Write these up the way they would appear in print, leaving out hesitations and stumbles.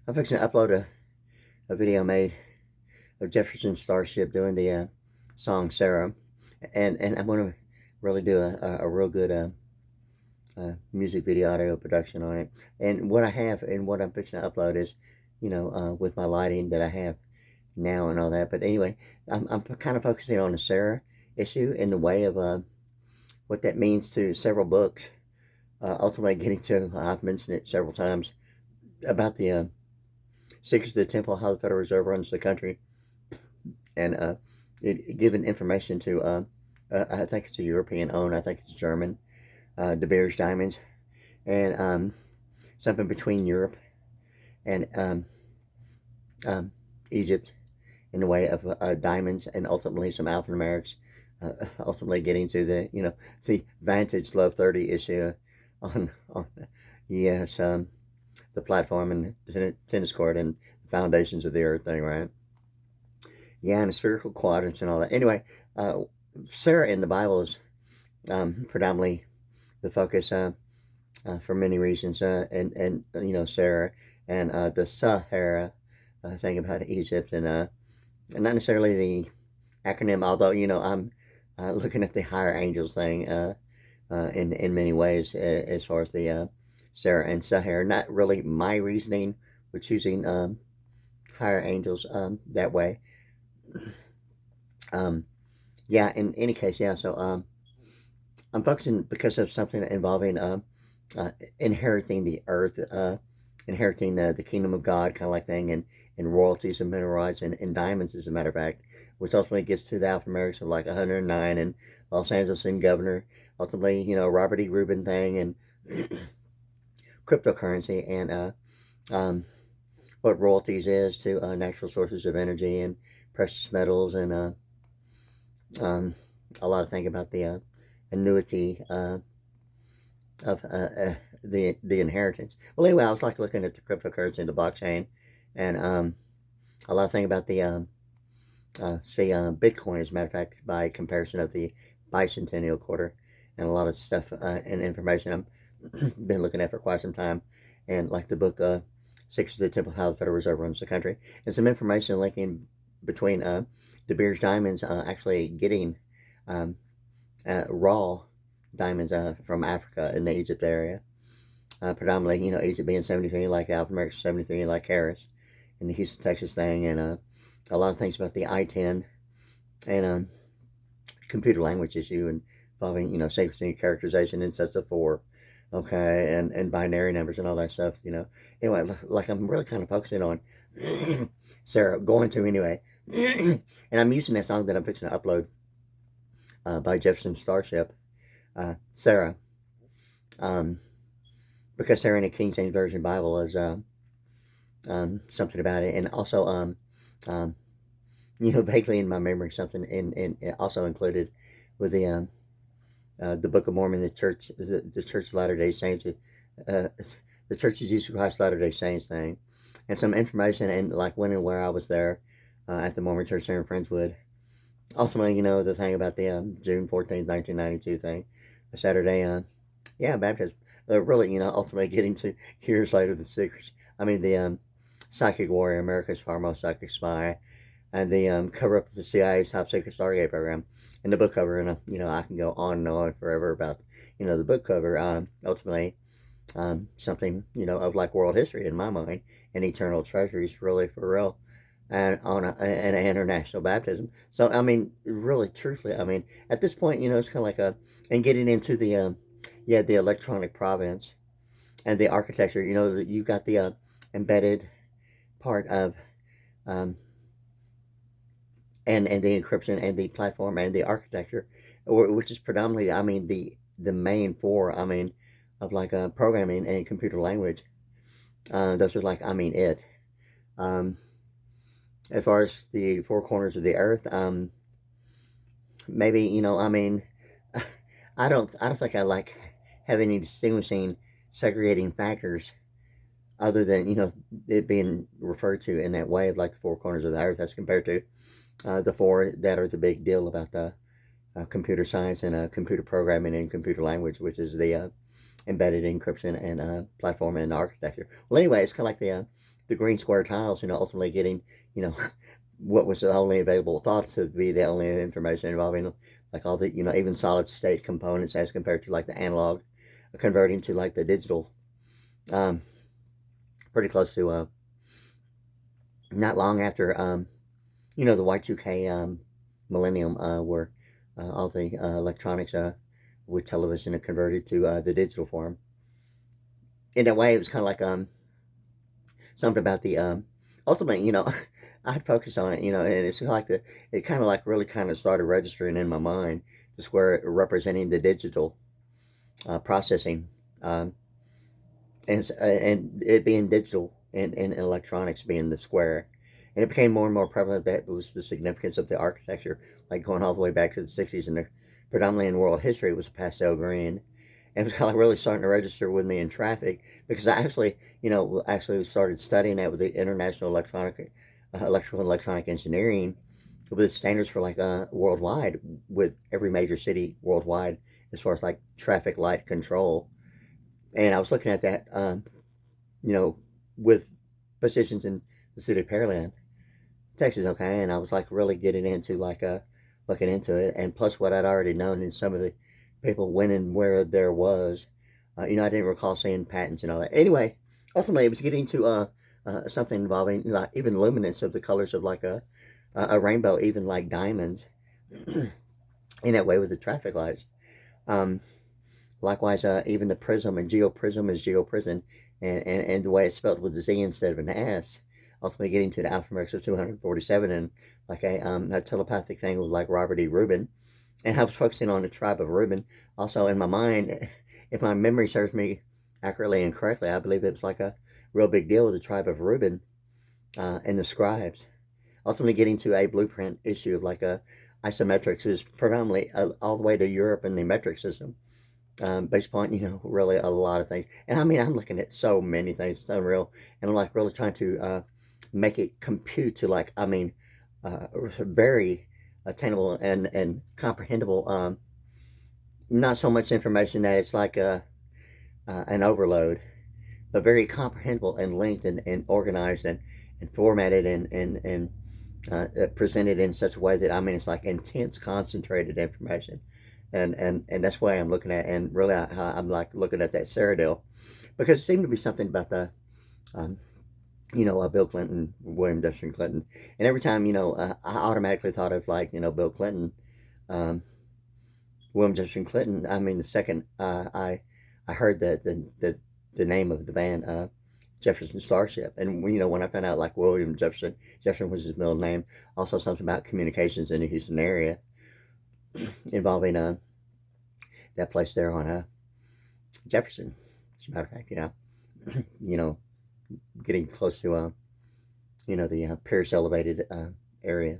I'm fixing to upload a video I made of Jefferson Starship doing the song Sarah, and I'm going to really do a real good music video audio production on it. And what I have and what I'm fixing to upload is, with my lighting that I have now and all that. But anyway, I'm kind of focusing on the Sarah issue in the way of what that means to several books. Ultimately, getting to, I've mentioned it several times, about the secrets of the temple, how the Federal Reserve runs the country, and giving information to, I think it's a European owned, I think it's German, De Beers Diamonds, and something between Europe and um, Egypt in the way of diamonds, and ultimately some alphanumerics, ultimately getting to the Vantage Love 30 issue on yes, the platform and the tennis court and the foundations of the earth thing, right? Yeah, and the spherical quadrants and all that. Anyway, Sarah in the Bible is predominantly the focus for many reasons, and Sarah and the Sahara thing about Egypt, and not necessarily the acronym, although I'm looking at the higher angels thing in many ways as far as the Sarah and Sahara. Not really my reasoning with choosing higher angels that way. Um, yeah, in any case, yeah. So I'm focusing because of something involving inheriting the earth, inheriting the kingdom of God, kind of like thing, and royalties and minerals and diamonds, as a matter of fact, which ultimately gets to the alphanumerics of like 109 and Los Angeles and governor, ultimately, Robert E. Rubin thing and cryptocurrency and what royalties is to natural sources of energy and precious metals and a lot of thing about the annuity of the inheritance. Well, anyway, I was like looking at the cryptocurrency and the blockchain, and a lot of thing about the Bitcoin, as a matter of fact, by comparison of the bicentennial quarter, and a lot of stuff and information I've been looking at for quite some time, and like the book Six of the Temple, How the Federal Reserve Runs the Country, and some information linking between De Beers Diamonds actually getting um, raw diamonds from Africa in the Egypt area. Predominantly, Egypt being 73, like Alpha America 73, like Harris, and the Houston, Texas thing, and a lot of things about the I-10 and computer language issue involving, sequencing characterization in sets of four, okay, and binary numbers and all that stuff, Anyway, like I'm really kind of focusing on Sarah, going to anyway, and I'm using that song that I'm fixing to upload by Jefferson Starship, Sarah, um, because Sarah in the King James Version Bible is something about it, and also um, vaguely in my memory something in also included with the Book of Mormon, the Church of Latter Day Saints, the Church of Jesus Christ Latter Day Saints thing, and some information and like when and where I was there at the Mormon Church there in Friendswood. Ultimately, the thing about the June 14th, 1992 thing, the Saturday, yeah, baptism. Really, ultimately getting to years later the secrets. I mean, the Psychic Warrior, America's Foremost Psychic Spy, and the cover up of the CIA's top secret Stargate program, and the book cover. And I can go on and on forever about the book cover. Ultimately, something of like world history in my mind, and eternal treasuries, really for real, and on an international baptism. So I mean, really, truthfully, I mean, at this point, it's kind of like and getting into the the electronic province and the architecture. You've got the embedded part of um, and the encryption and the platform and the architecture, which is predominantly, I mean, the main four, I mean, of like programming and computer language. Those are like, I mean, it. Um, as far as the four corners of the earth, maybe I mean, I don't think I like have any distinguishing, segregating factors other than it being referred to in that way of like the four corners of the earth as compared to the four that are the big deal about the computer science and computer programming and computer language, which is the embedded encryption and platform and architecture. Well, anyway, it's kind of like the green square tiles, ultimately getting, you know, what was the only available, thought to be the only information involving like all the, even solid state components as compared to like the analog, converting to like the digital, um, pretty close to, not long after, the Y2K, millennium, where all the electronics with television are converted to the digital form. In a way, it was kind of like something about the ultimately, I'd focus on it, and it's like it kind of like really kind of started registering in my mind, the square representing the digital processing, um, and it being digital and electronics being the square. And it became more and more prevalent that was the significance of the architecture, like going all the way back to the 60s, and predominantly in world history, it was a pastel green. And it was kind of like really starting to register with me in traffic, because I actually, actually started studying that with the International Electrical and Electronic Engineering, with standards for like worldwide, with every major city worldwide, as far as like traffic light control. And I was looking at that, you know, with positions in the city of Pearland, Texas, okay, and I was like really getting into like looking into it, and plus what I'd already known in some of the people when and where there was, I didn't recall seeing patents and all that. Anyway, ultimately it was getting to something involving like even luminance of the colors of like a rainbow, even like diamonds, in that way with the traffic lights. Um, Likewise, even the prism and geoprism is geoprism, and the way it's spelled with a Z instead of an S, ultimately getting to the alphanumerics of 247, and like a telepathic thing with like Robert E. Rubin. And I was focusing on the tribe of Reuben. Also, in my mind, if my memory serves me accurately and correctly, I believe it was like a real big deal with the tribe of Reuben and the scribes. Ultimately, getting to a blueprint issue of like a isometrics is predominantly all the way to Europe and the metric system, based upon really a lot of things. And I mean, I'm looking at so many things; it's unreal. And I'm like really trying to make it compute to like very attainable and comprehensible. Not so much information that it's like an overload, but very comprehensible and linked and organized and formatted and presented in such a way that I mean it's like intense, concentrated information, and that's why I'm looking at, and really I'm like looking at that Cyrodiil, because it seemed to be something about the um, Bill Clinton, William Jefferson Clinton, and every time I automatically thought of like Bill Clinton, um, William Jefferson Clinton. I mean, the second I heard the name of the band, Jefferson Starship, and when I found out like William Jefferson was his middle name. Also something about communications in the Houston area involving that place there on Jefferson. As a matter of fact, you know, getting close to the Pierce elevated area.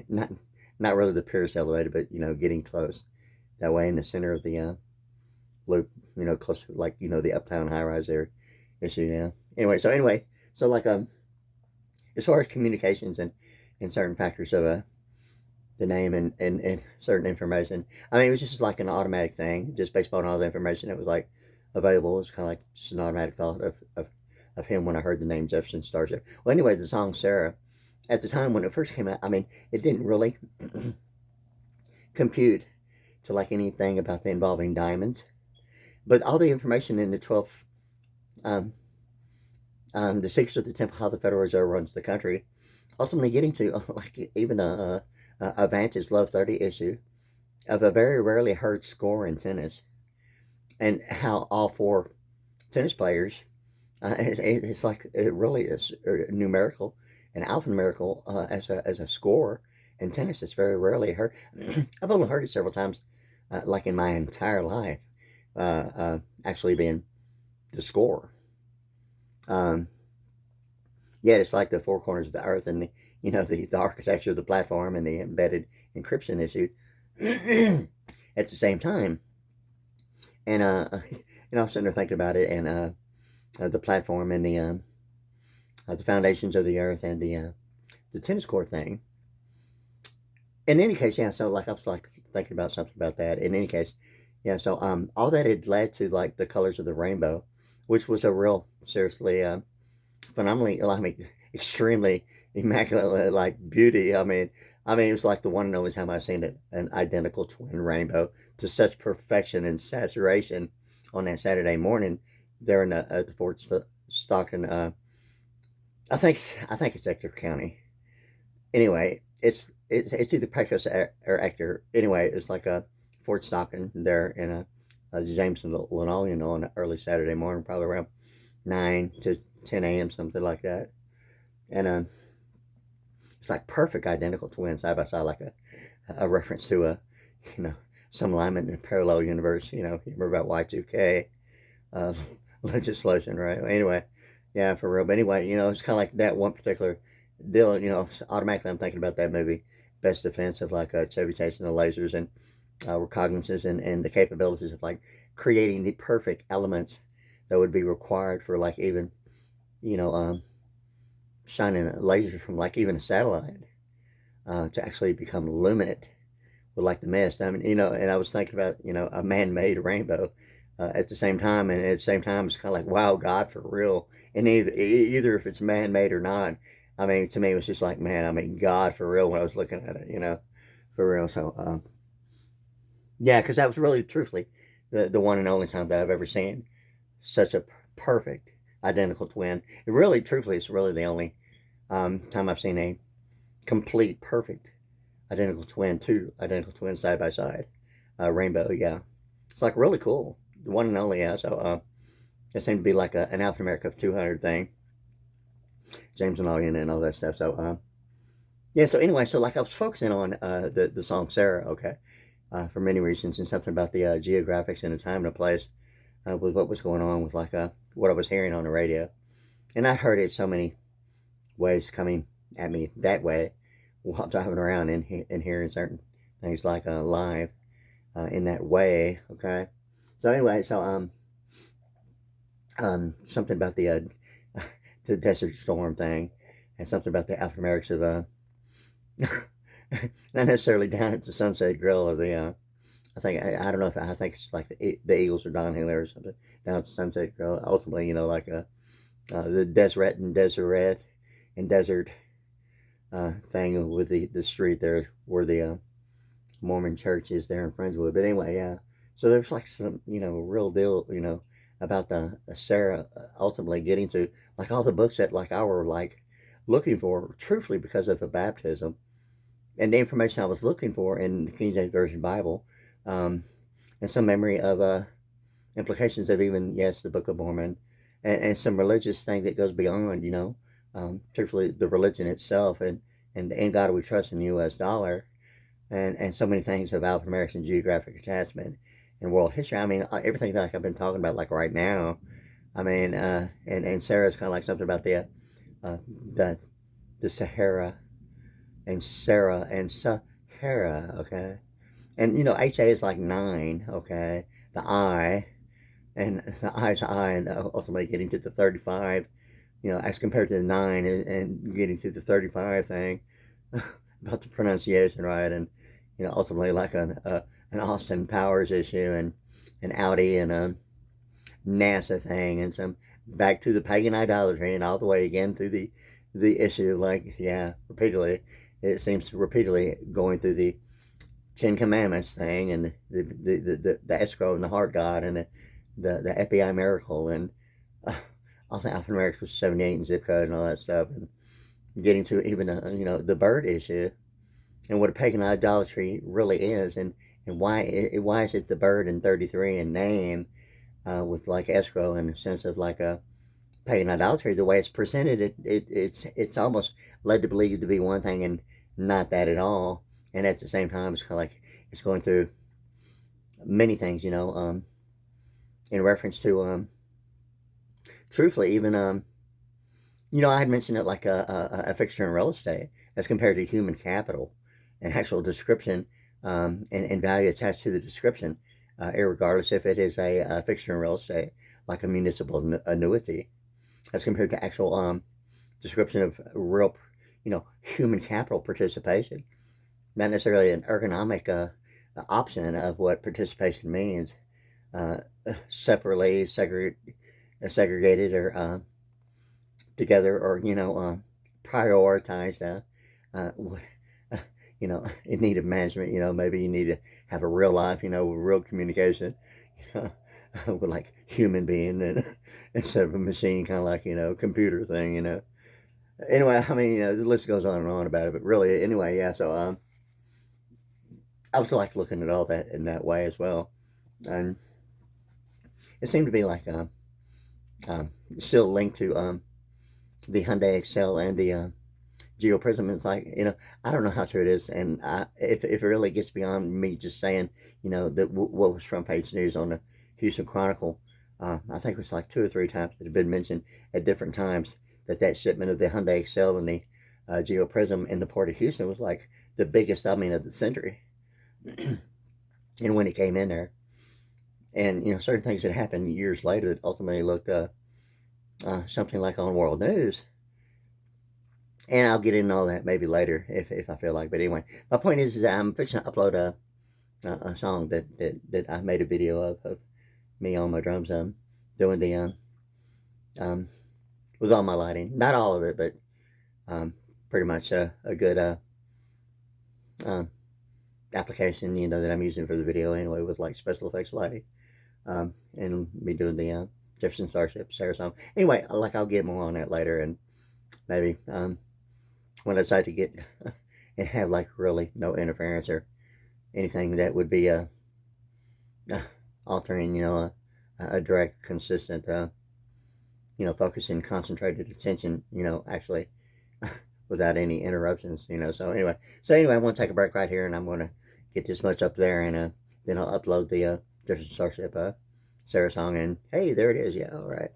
Not really the Pierce elevated, but getting close that way in the center of the loop. Close to like the uptown high rise there issue. Yeah. So like as far as communications and certain factors of the name and certain information. I mean, it was just like an automatic thing, just based on all the information that was like available. It's kind of like just an automatic thought of him when I heard the name Jefferson Starship. Well, anyway, the song Sarah, at the time when it first came out, I mean, it didn't really compute to like anything about the involving diamonds, but all the information in the 12th, um, the secrets of the temple, how the Federal Reserve runs the country, ultimately getting to like even a Vantage Love 30 issue of a very rarely heard score in tennis, and how all four tennis players, it's like it really is numerical and alphanumerical as a score in tennis. It's very rarely heard. I've only heard it several times, like in my entire life, actually being the score. Um, Yet it's like the four corners of the earth and the architecture of the platform and the embedded encryption issue at the same time. And I was sitting there thinking about it, and the platform and the foundations of the earth and the tennis court thing. In any case, yeah. So like I was like thinking about something about that. In any case, yeah. So all that had led to like the colors of the rainbow, which was a real seriously phenomenally, I mean, extremely immaculate, like beauty. I mean, it was like the one and only time I've seen it, an identical twin rainbow to such perfection and saturation on that Saturday morning there in the Fort Stockton. I think it's Ector County. Anyway, it's either Pecos or Ector. Anyway, it's like a Fort Stockton there in a Jameson, Linoleum on an early Saturday morning, probably around 9 to 10 a.m., something like that. And it's like perfect identical twins side by side, like a reference to you know, some alignment in a parallel universe. You remember about Y2K uh, legislation, right? Anyway, yeah, for real. But anyway, it's kind of like that one particular deal. Automatically I'm thinking about that movie, Best Defense, of like Chevy chasing the lasers and recognizance and the capabilities of like creating the perfect elements that would be required for like even you know um, shining lasers from like even a satellite to actually become luminant with like the mist. I mean, and I was thinking about a man-made rainbow at the same time, and at the same time, it's kind of like, wow, God, for real. And either if it's man-made or not, I mean, to me, it was just like, man, I mean, God, for real. When I was looking at it, for real. So, yeah, because that was really, truthfully, the one and only time that I've ever seen such a perfect identical twin. It really, truthfully, it's really the only time I've seen a complete, perfect identical twin, two identical twins side by side. Rainbow, yeah. It's like really cool. The one and only, yeah. So it seemed to be like an Alpha America of 200 thing. James and Logan and all that stuff. So yeah. So anyway, so like I was focusing on the song Sarah, okay, for many reasons, and something about the geographics and the time and the place with what was going on with like what I was hearing on the radio, and I heard it so many ways coming at me that way while driving around and hearing certain things like live in that way. Okay, so anyway, so something about the Desert Storm thing, and something about the African Americans of not necessarily down at the Sunset Grill or the I don't know if I think it's like the Eagles or Don Hill or something down at the Sunset Grill. Ultimately, like the Deseret and Desert thing with the street there where the Mormon church is there in Friendswood. But anyway, yeah. So there's like some real deal about the Sarah ultimately getting to like all the books that like I were like looking for, truthfully, because of a baptism and the information I was looking for in the King James Version Bible, um, and some memory of implications of even yes the Book of Mormon, and some religious thing that goes beyond truthfully the religion itself and in God we trust in the U.S. dollar and so many things of African American geographic attachment and world history. I mean everything that like I've been talking about like right now. I mean and Sarah's kind of like something about uh, the the Sahara and Sarah and Sahara. Okay, and HA is like 9. Okay, the I and the I's I and ultimately getting to the 35. As compared to the 9 and getting to the 35 thing about the pronunciation, right? And ultimately like an Austin Powers issue and an Audi and a NASA thing and some back to the pagan idolatry and all the way again through the issue, like yeah, repeatedly. It seems repeatedly going through the Ten Commandments thing and the escrow and the heart God and the FBI miracle and uh, all the alphanumerics 78 and zip code and all that stuff, and getting to even the bird issue and what a pagan idolatry really is, and why is it the bird in 33 in name with like escrow in the sense of like a pagan idolatry. The way it's presented, it's almost led to believe to be one thing and not that at all. And at the same time, it's kind of like it's going through many things, in reference to truthfully, even I had mentioned it like a fixture in real estate as compared to human capital and actual description and value attached to the description, regardless if it is a fixture in real estate like a municipal annuity as compared to actual description of real, human capital participation. Not necessarily an ergonomic option of what participation means, uh, separately segregated or together, or prioritize uh, uh, in need of management. Maybe you need to have a real life, with real communication, with like human being, and instead of a machine, kind of like computer thing. Anyway, I mean, the list goes on and on about it, but really, anyway, yeah. So I was like looking at all that in that way as well, and it seemed to be like um, still linked to the Hyundai Excel and the geoprism. It's like, I don't know how true it is, and if it really gets beyond me just saying, that what was front page news on the Houston Chronicle, I think it was like 2 or 3 times that had been mentioned at different times that shipment of the Hyundai Excel and the geoprism in the port of Houston was like the biggest, I mean, of the century. And when it came in there, and certain things that happened years later that ultimately looked something like on world news. And I'll get into all that maybe later if I feel like. But anyway, my point is that I'm fixing to upload a song that I made a video of me on my drums, doing the um with all my lighting, not all of it, but pretty much a good um, application, that I'm using for the video anyway, with like special effects lighting, and me doing the Jefferson Starship Sarah song. Anyway, like I'll get more on that later, and maybe when I decide to get and have like really no interference or anything that would be altering, a direct, consistent, focusing, concentrated attention, actually without any interruptions, So anyway, I'm going to take a break right here, and I'm going to get this much up there, and then I'll upload the Jefferson Starship Sarah song, and hey, there it is. Yeah, all right.